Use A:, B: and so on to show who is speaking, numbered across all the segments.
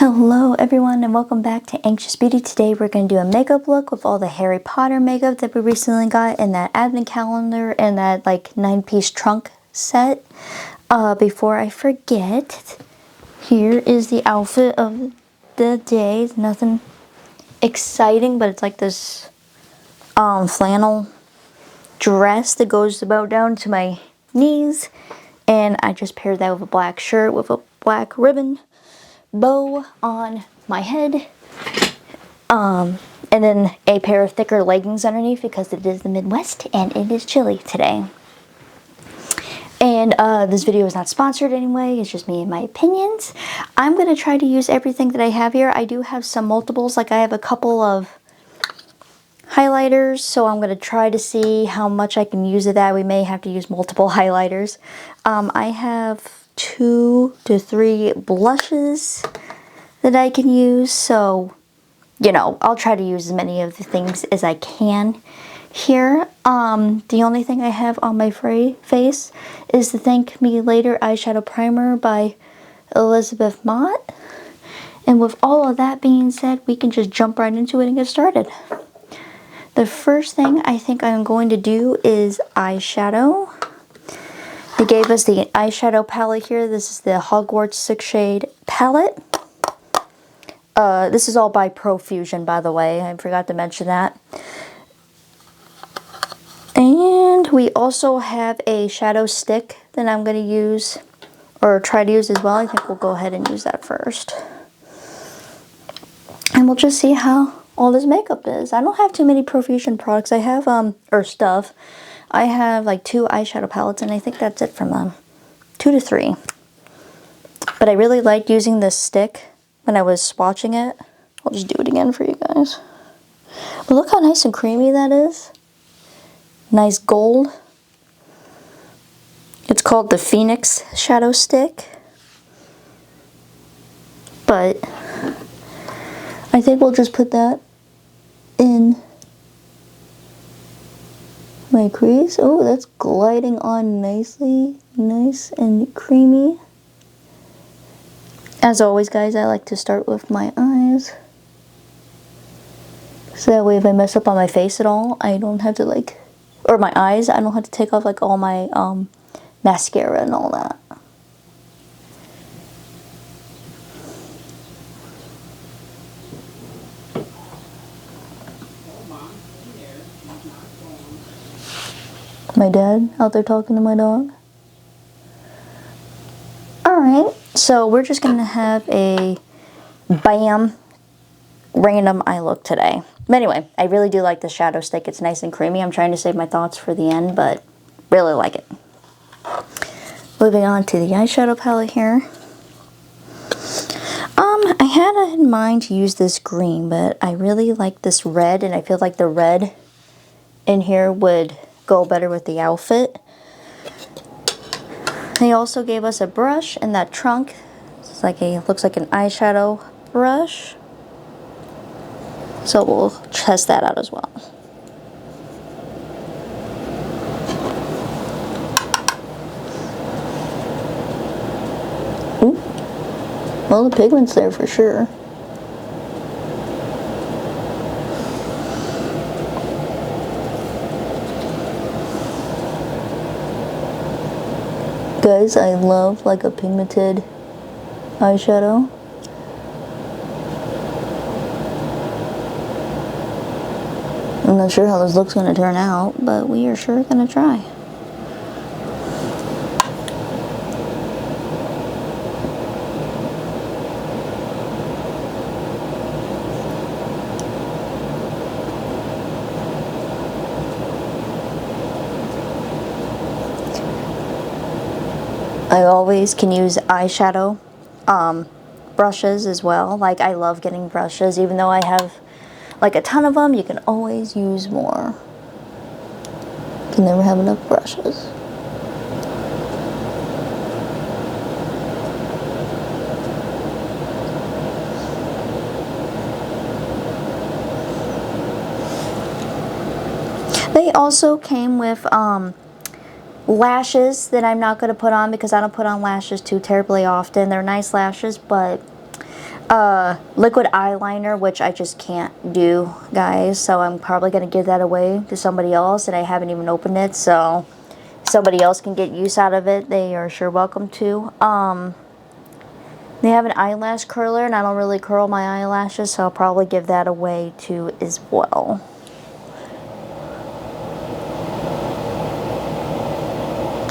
A: Hello everyone and welcome back to Anxious Beauty. Today we're going to do a makeup look with all the Harry Potter makeup that we recently got in that advent calendar and that like 9-piece trunk set. Before I forget, here is the outfit of the day. It's nothing exciting, but it's like this flannel dress that goes about down to my knees, and I just paired that with a black shirt with a black ribbon bow on my head, and then a pair of thicker leggings underneath because it is the Midwest and it is chilly today. And this video is not sponsored anyway, it's just me and my opinions. I'm going to try to use everything that I have here. I do have some multiples, like I have a couple of highlighters, so I'm going to try to see how much I can use of that. We may have to use multiple highlighters. I have 2 to 3 blushes that I can use, so you know, I'll try to use as many of the things as I can here. The only thing I have on my face is the Thank Me Later eyeshadow primer by Elizabeth Mott. And with all of that being said, we can just jump right into it and get started. The first thing I think I'm going to do is eyeshadow. They gave us the eyeshadow palette here. This is the Hogwarts 6-shade palette. This is all by Profusion, by the way. I forgot to mention that. And we also have a shadow stick that I'm going to use, or try to use as well. I think we'll go ahead and use that first. And we'll just see how all this makeup is. I don't have too many Profusion products. I have, or stuff. I have like 2 eyeshadow palettes, and I think that's it from them. 2 to 3. But I really liked using this stick when I was swatching it. I'll just do it again for you guys. But look how nice and creamy that is. Nice gold. It's called the Phoenix Shadow Stick. But I think we'll just put that in my crease. Oh, that's gliding on nicely. Nice and creamy. As always, guys, I like to start with my eyes. So that way if I mess up on my face at all, I don't have to like, or my eyes, I don't have to take off like all my mascara and all that. My dad out there talking to my dog. Alright, so we're just going to have a bam random eye look today. But anyway, I really do like the shadow stick. It's nice and creamy. I'm trying to save my thoughts for the end, but really like it. Moving on to the eyeshadow palette here. I had in mind to use this green, but I really like this red, and I feel like the red in here would go better with the outfit. They also gave us a brush in that trunk. It's like looks like an eyeshadow brush. So we'll test that out as well. Ooh. Well, the pigment's there for sure. Guys, I love like a pigmented eyeshadow. I'm not sure how this look's going to turn out, but we are sure going to try. I always can use eyeshadow brushes as well. Like, I love getting brushes, even though I have like a ton of them. You can always use more. You can never have enough brushes. They also came with lashes that I'm not going to put on because I don't put on lashes too terribly often. They're nice lashes, but liquid eyeliner, which I just can't do, guys. So I'm probably going to give that away to somebody else, and I haven't even opened it. So somebody else can get use out of it. They are sure welcome to. They have an eyelash curler, and I don't really curl my eyelashes, so I'll probably give that away too as well.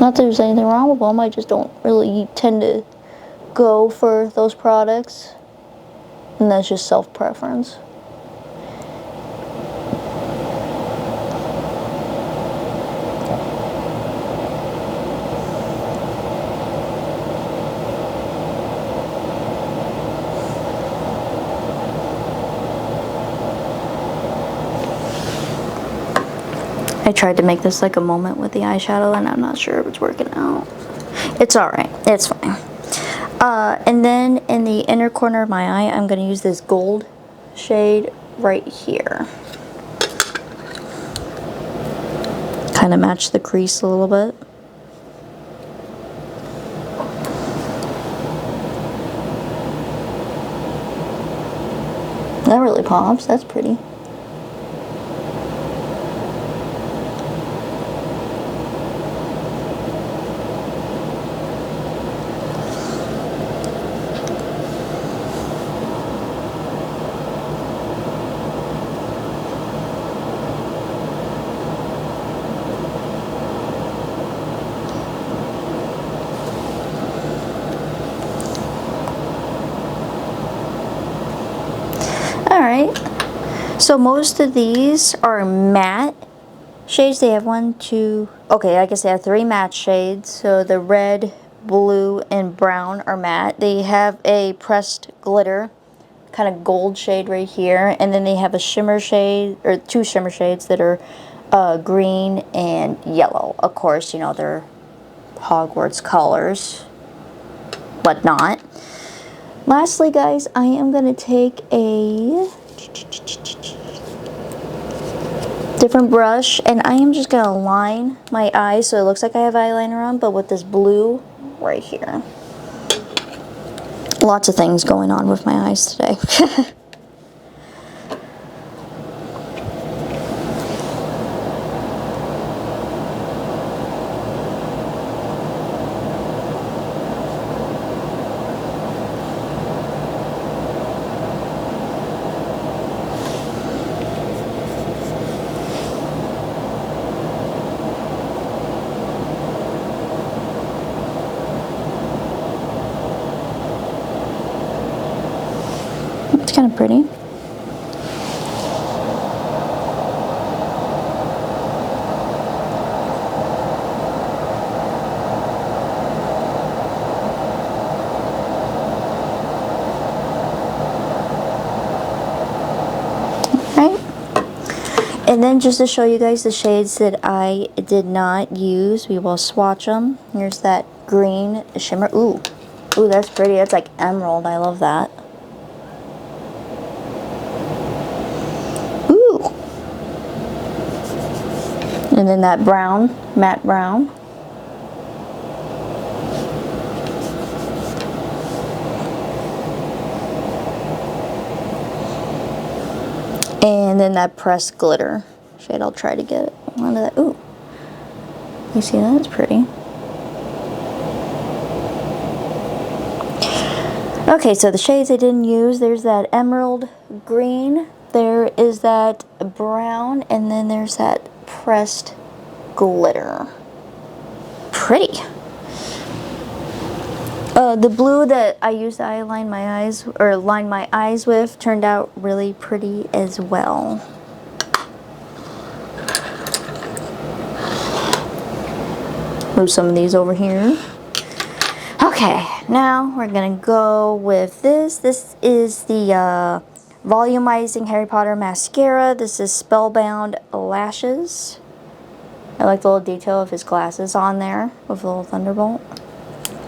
A: Not that there's anything wrong with them, I just don't really tend to go for those products. And that's just self-preference. I tried to make this like a moment with the eyeshadow, and I'm not sure if it's working out. It's alright. It's fine. And then in the inner corner of my eye, I'm going to use this gold shade right here. Kind of match the crease a little bit. That really pops. That's pretty. Alright, so most of these are matte shades. They have I guess they have 3 matte shades. So the red, blue, and brown are matte. They have a pressed glitter, kind of gold shade right here. And then they have a shimmer shade, or 2 shimmer shades that are green and yellow. Of course, you know, they're Hogwarts colors, but not. Lastly, guys, I am going to take a different brush, and I am just going to line my eyes so it looks like I have eyeliner on, but with this blue right here. Lots of things going on with my eyes today. It's kind of pretty. Right? And then just to show you guys the shades that I did not use, we will swatch them. Here's that green shimmer. Ooh, that's pretty. That's like emerald. I love that. And then that brown, matte brown. And then that pressed glitter shade. I'll try to get onto that. Ooh. You see that? It's pretty. Okay, so the shades I didn't use, there's that emerald green, there is that brown, and then there's that pressed glitter. Pretty. The blue that I used to line my eyes with turned out really pretty as well. Move some of these over here. Okay, now we're gonna go with this. This is the volumizing Harry Potter mascara. This is Spellbound Lashes. I like the little detail of his glasses on there with a little thunderbolt.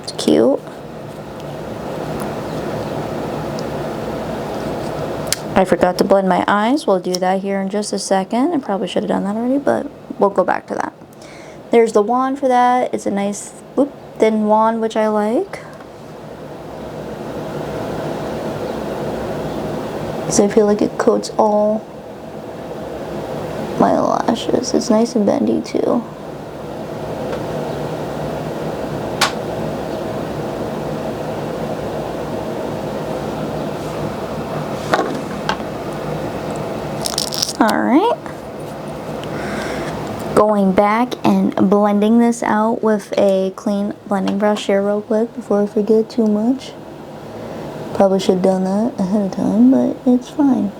A: It's cute. I forgot to blend my eyes. We'll do that here in just a second. I probably should have done that already, but we'll go back to that. There's the wand for that. It's a nice thin wand, which I like. because I feel like it coats all my lashes. It's nice and bendy too. Alright. Going back and blending this out with a clean blending brush here real quick before I forget too much. Probably should have done that ahead of time, but it's fine.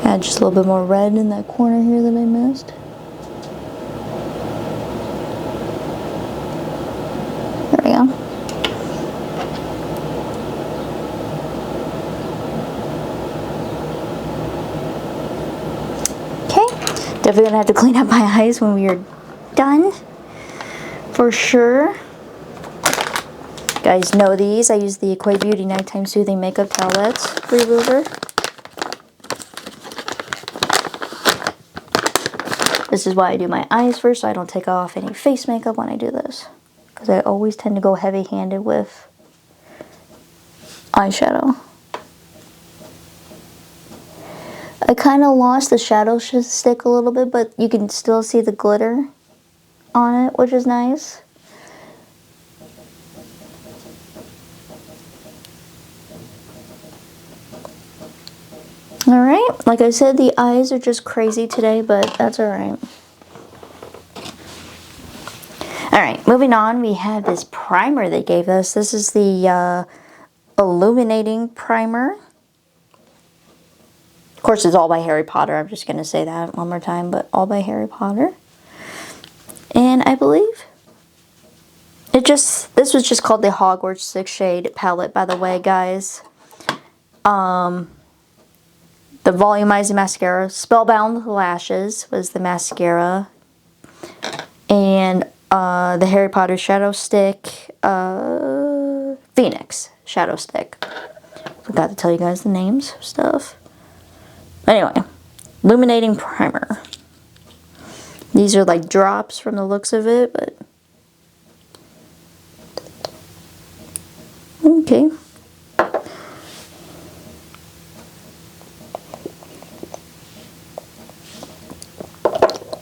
A: Add just a little bit more red in that corner here that I missed. There we go. Okay, definitely gonna have to clean up my eyes when we are done, for sure. You guys know these. I use the Equate Beauty Nighttime Soothing Makeup Palette Remover. This is why I do my eyes first, so I don't take off any face makeup when I do this. Because I always tend to go heavy-handed with eyeshadow. I kind of lost the shadow stick a little bit, but you can still see the glitter on it, which is nice. Alright, like I said, the eyes are just crazy today, but that's alright. Alright, moving on, we have this primer they gave us. This is the Illuminating Primer. Of course, it's all by Harry Potter. I'm just going to say that one more time, but all by Harry Potter. And I believe this was just called the Hogwarts 6 Shade Palette, by the way, guys. The Volumizing Mascara, Spellbound Lashes was the mascara. And the Harry Potter Shadow Stick, Phoenix Shadow Stick. Forgot to tell you guys the names of stuff. Anyway, Illuminating Primer. These are like drops from the looks of it, but... okay.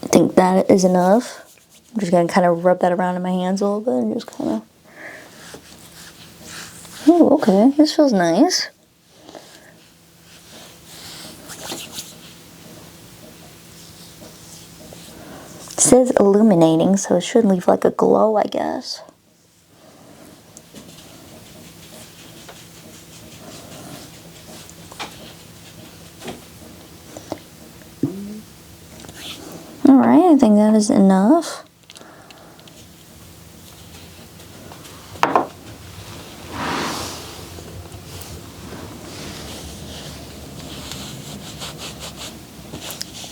A: I think that is enough. I'm just going to kind of rub that around in my hands a little bit and just kind of... oh, okay. This feels nice. It says illuminating, so it should leave like a glow, I guess. Alright, I think that is enough.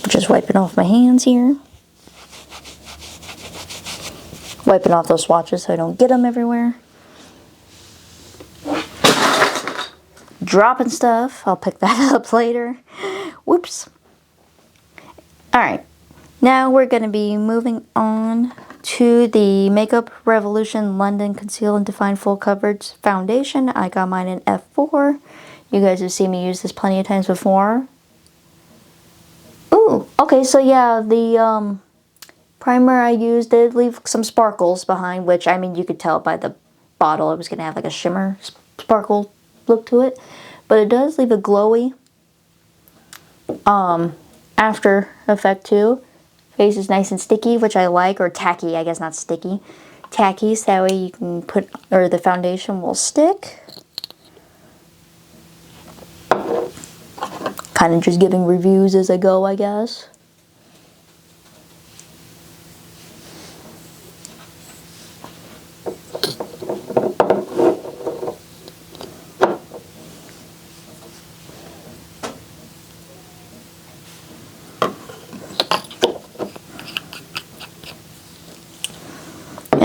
A: Just wiping off my hands here. Wiping off those swatches so I don't get them everywhere. Dropping stuff. I'll pick that up later. Whoops. Alright. Now we're going to be moving on to the Makeup Revolution London Conceal and Define Full Coverage Foundation. I got mine in F4. You guys have seen me use this plenty of times before. Ooh, okay, so yeah, the primer I used did leave some sparkles behind, which, I mean, you could tell by the bottle it was going to have like a shimmer sparkle look to it. But it does leave a glowy after effect too. Face is nice and sticky, which I like, or tacky, I guess, not sticky. Tacky, so that way you can put, or the foundation will stick. Kind of just giving reviews as I go, I guess.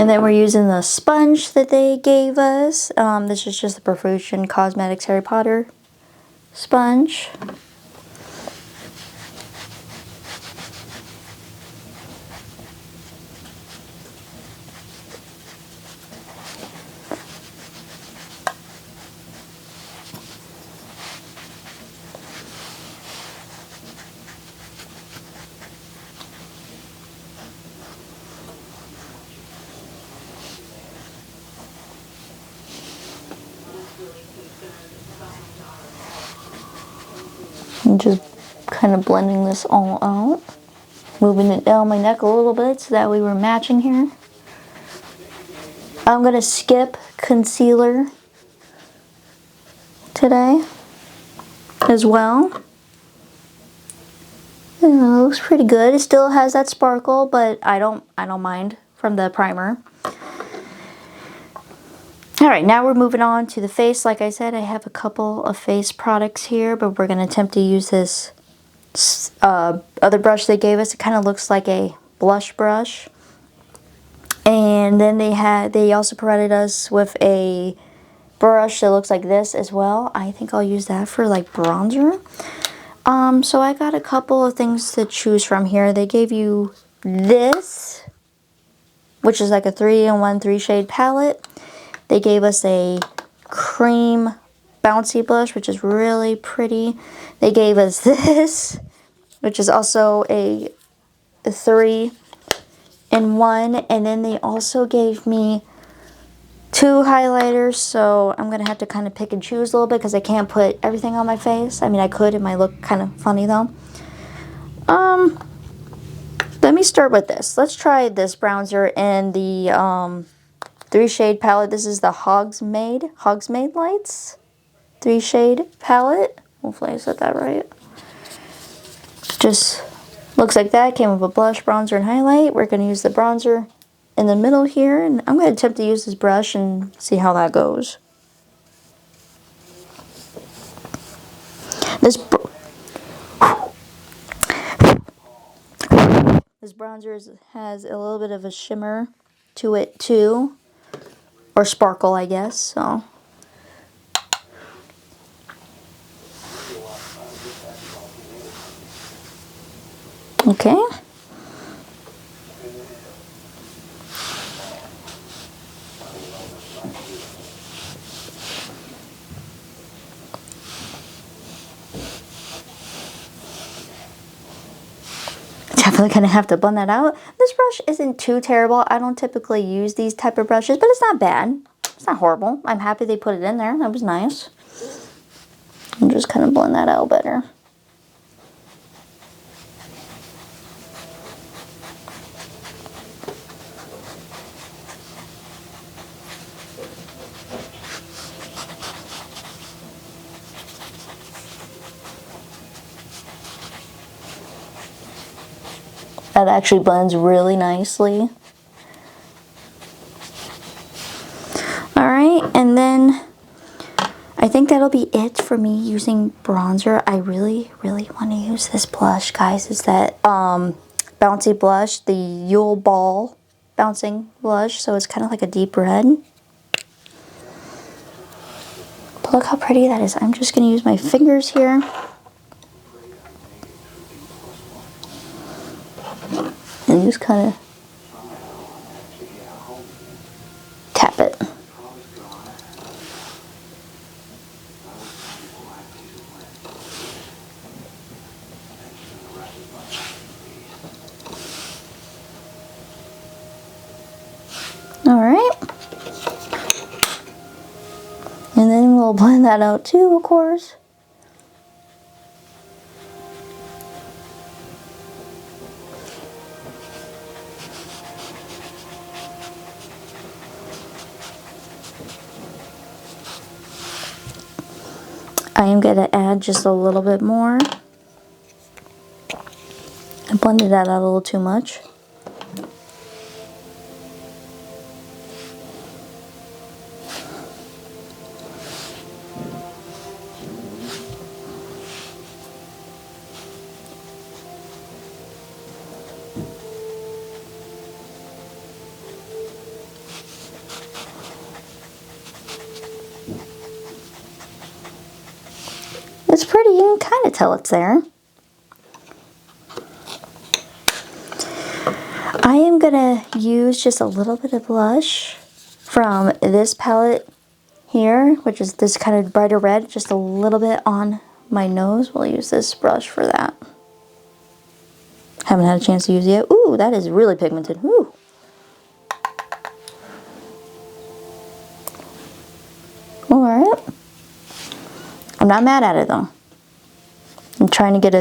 A: And then we're using the sponge that they gave us. This is just the Profusion Cosmetics Harry Potter sponge. I'm just kind of blending this all out. Moving it down my neck a little bit so that we were matching here. I'm going to skip concealer today as well. It looks pretty good. It still has that sparkle, but I don't mind from the primer. Alright, now we're moving on to the face. Like I said, I have a couple of face products here, but we're going to attempt to use this other brush they gave us. It kind of looks like a blush brush. And then they also provided us with a brush that looks like this as well. I think I'll use that for like bronzer. So I got a couple of things to choose from here. They gave you this, which is like a 3-in-1 3-shade palette. They gave us a cream bouncy blush, which is really pretty. They gave us this, which is also a 3-in-1. And then they also gave me 2 highlighters, so I'm going to have to kind of pick and choose a little bit because I can't put everything on my face. I mean, I could. It might look kind of funny, though. Let me start with this. Let's try this bronzer in the 3-shade palette. This is the Hogsmeade Lights 3-shade palette. Hopefully I said that right. Just looks like that. Came with a blush, bronzer, and highlight. We're going to use the bronzer in the middle here, and I'm going to attempt to use this brush and see how that goes. This bronzer has a little bit of a shimmer to it too, or sparkle, I guess. So okay. Definitely gonna have to blend that out. This brush isn't too terrible. I don't typically use these type of brushes, but it's not bad. It's not horrible. I'm happy they put it in there. That was nice. I'm just kind of blend that out better. That actually blends really nicely. Alright, and then I think that'll be it for me using bronzer. I really want to use this blush, guys. It's that bouncy blush, the Yule Ball bouncing blush. So it's kind of like a deep red. But look how pretty that is. I'm just going to use my fingers here. And just kind of tap it. Alright. And then we'll blend that out too, of course. I am going to add just a little bit more. I blended that out a little too much. It's pretty, you can kind of tell it's there. I am gonna use just a little bit of blush from this palette here, which is this kind of brighter red, just a little bit on my nose. We'll use this brush for that. Haven't had a chance to use it yet. Ooh, that is really pigmented. Ooh. Alright. I'm not mad at it though. I'm trying to get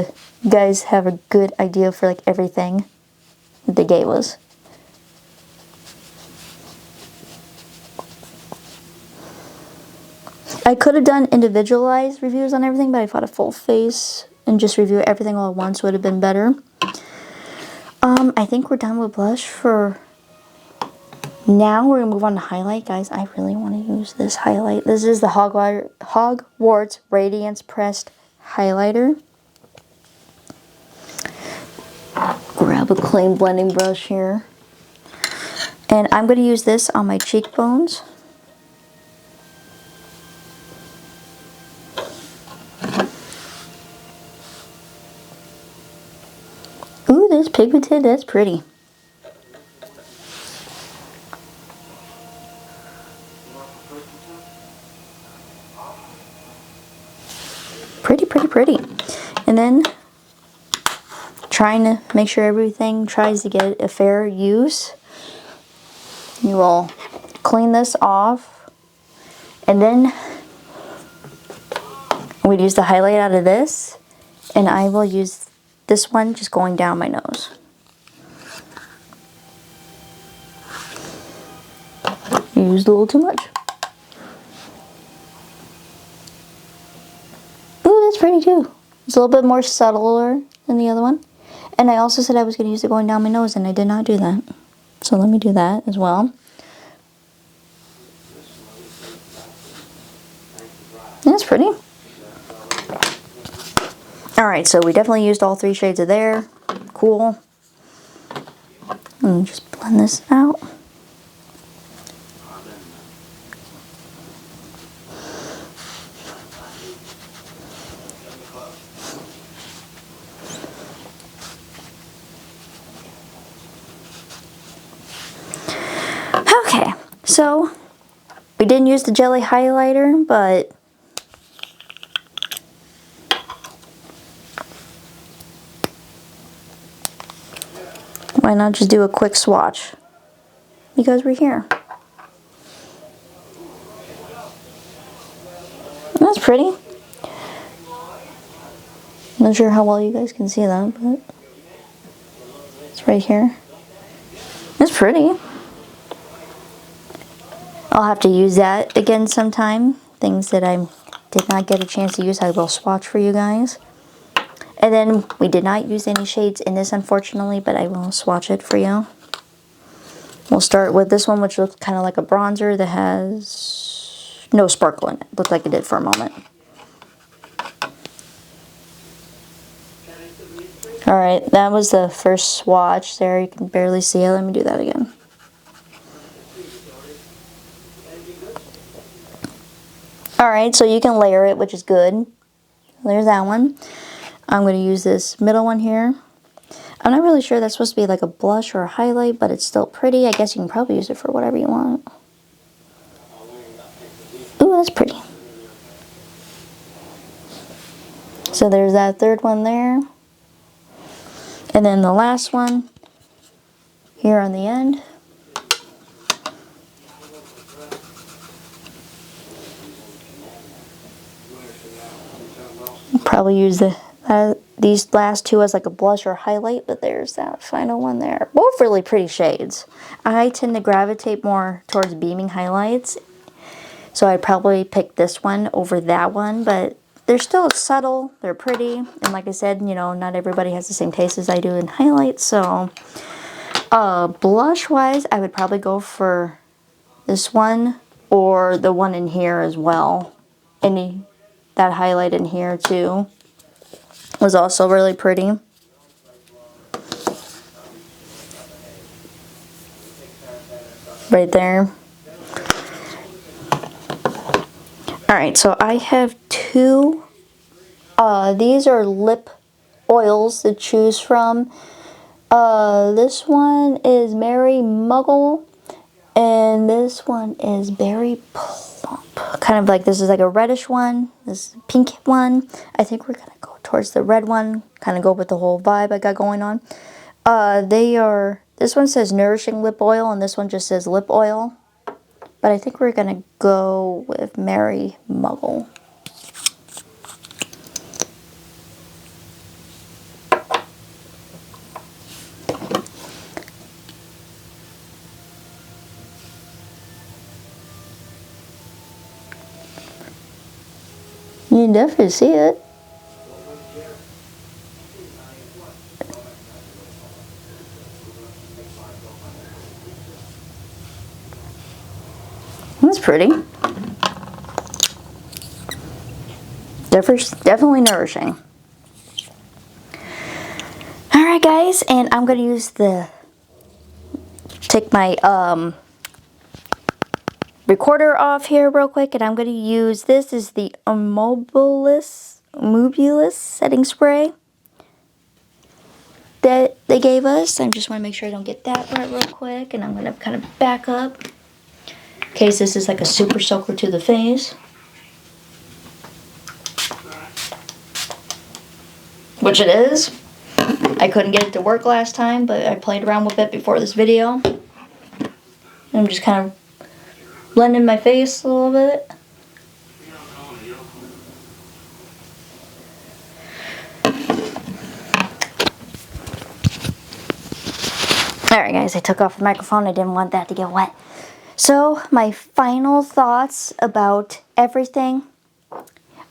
A: you guys have a good idea for like everything that they gave us. I could have done individualized reviews on everything, but I thought a full face and just review everything all at once would have been better. I think we're done with blush for now. We're gonna move on to highlight, guys. I really want to use this highlight. This is the Hogwarts Radiance Pressed Highlighter. Grab a clean blending brush here. And I'm going to use this on my cheekbones. Ooh, this pigmented, that's pretty. Pretty. And then trying to make sure everything tries to get a fair use. You will clean this off, and then we'd use the highlight out of this, and I will use this one just going down my nose. You used a little too much. Ooh, that's pretty too. It's a little bit more subtler than the other one. And I also said I was going to use it going down my nose, and I did not do that. So let me do that as well. That's pretty. Alright, so we definitely used all 3 shades of there. Cool. And just blend this out. Okay, so we didn't use the jelly highlighter, but why not just do a quick swatch? Because we're here. That's pretty. Not sure how well you guys can see that, but it's right here. It's pretty. I'll have to use that again sometime. Things that I did not get a chance to use, I will swatch for you guys. And then we did not use any shades in this, unfortunately, but I will swatch it for you. We'll start with this one, which looks kind of like a bronzer that has no sparkle in it. Looked like it did for a moment. Alright, that was the first swatch there. You can barely see it. Let me do that again. Alright, so you can layer it, which is good. There's that one. I'm going to use this middle one here. I'm not really sure that's supposed to be like a blush or a highlight, but it's still pretty. I guess you can probably use it for whatever you want. Ooh, that's pretty. So there's that third one there. And then the last one here on the end. Probably use these last two as like a blush or highlight, but there's that final one there. Both really pretty shades. I tend to gravitate more towards beaming highlights, so I'd probably pick this one over that one, but they're still subtle, they're pretty, and like I said, you know, not everybody has the same taste as I do in highlights, so blush wise, I would probably go for this one or the one in here as well. That highlight in here too was also really pretty. Right there. Alright, so I have 2 These are lip oils to choose from. This one is Mary Muggle, and this one is Berry Plump. Kind of like, this is like a reddish one, this is a pink one. I think we're gonna go towards the red one, kind of go with the whole vibe I got going on. This one says Nourishing Lip Oil, and this one just says Lip Oil. But I think we're gonna go with Mary Muggle. You can definitely see it. That's pretty. Definitely nourishing. Alright guys, and I'm going to take my recorder off here real quick, and I'm going to use, this is the Mobulus setting spray that they gave us. I just want to make sure I don't get that right real quick, and I'm going to kind of back up in case this is like a super soaker to the face. Which it is. I couldn't get it to work last time, but I played around with it before this video. I'm just kind of blending my face a little bit. Alright guys, I took off the microphone. I didn't want that to get wet. So, my final thoughts about everything.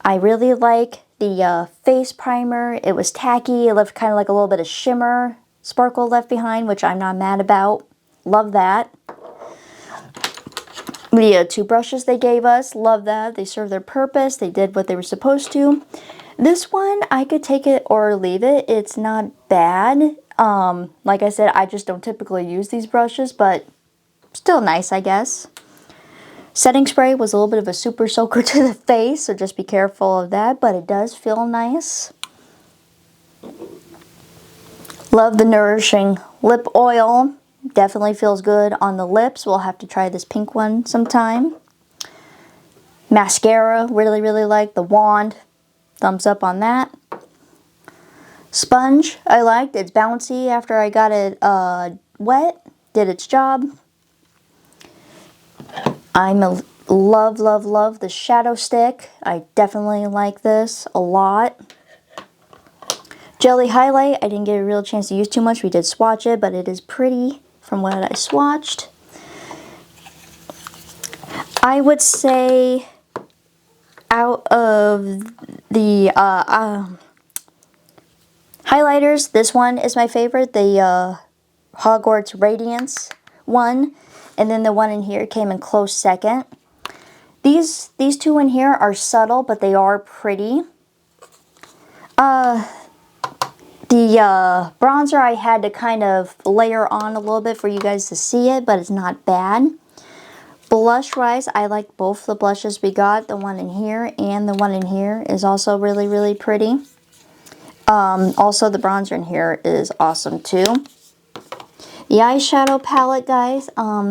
A: I really like the face primer. It was tacky. It left kind of like a little bit of shimmer, sparkle left behind, which I'm not mad about. Love that. The two brushes they gave us, love that. They served their purpose. They did what they were supposed to. This one, I could take it or leave it. It's not bad. Like I said, I just don't typically use these brushes, but still nice, I guess. Setting spray was a little bit of a super soaker to the face, so just be careful of that, but it does feel nice. Love the Nourishing Lip Oil. Definitely feels good on the lips. We'll have to try this pink one sometime. Mascara, really, really like. The wand, thumbs up on that. Sponge, I liked. It's bouncy after I got it wet. Did its job. Love the shadow stick. I definitely like this a lot. Jelly highlight, I didn't get a real chance to use too much. We did swatch it, but it is pretty from what I swatched. I would say out of the highlighters, this one is my favorite. The Hogwarts Radiance one. And then the one in here came in close second. These two in here are subtle, but they are pretty. The bronzer I had to kind of layer on a little bit for you guys to see it, but it's not bad. Blush-wise, I like both the blushes we got. The one in here and the one in here is also really, really pretty. Also, the bronzer in here is awesome too. The eyeshadow palette, guys, I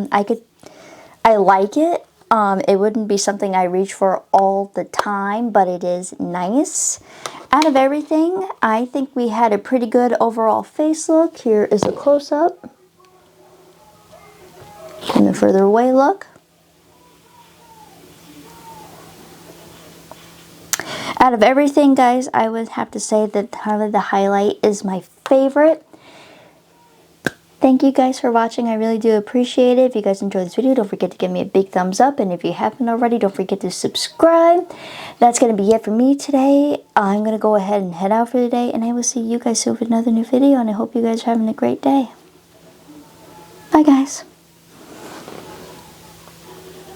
A: like it. It wouldn't be something I reach for all the time, but it is nice. Out of everything, I think we had a pretty good overall face look. Here is a close-up. And a further away look. Out of everything, guys, I would have to say that probably the highlight is my favorite. Thank you guys for watching. I really do appreciate it. If you guys enjoyed this video, don't forget to give me a big thumbs up. And if you haven't already, don't forget to subscribe. That's going to be it for me today. I'm going to go ahead and head out for the day. And I will see you guys soon with another new video. And I hope you guys are having a great day. Bye, guys.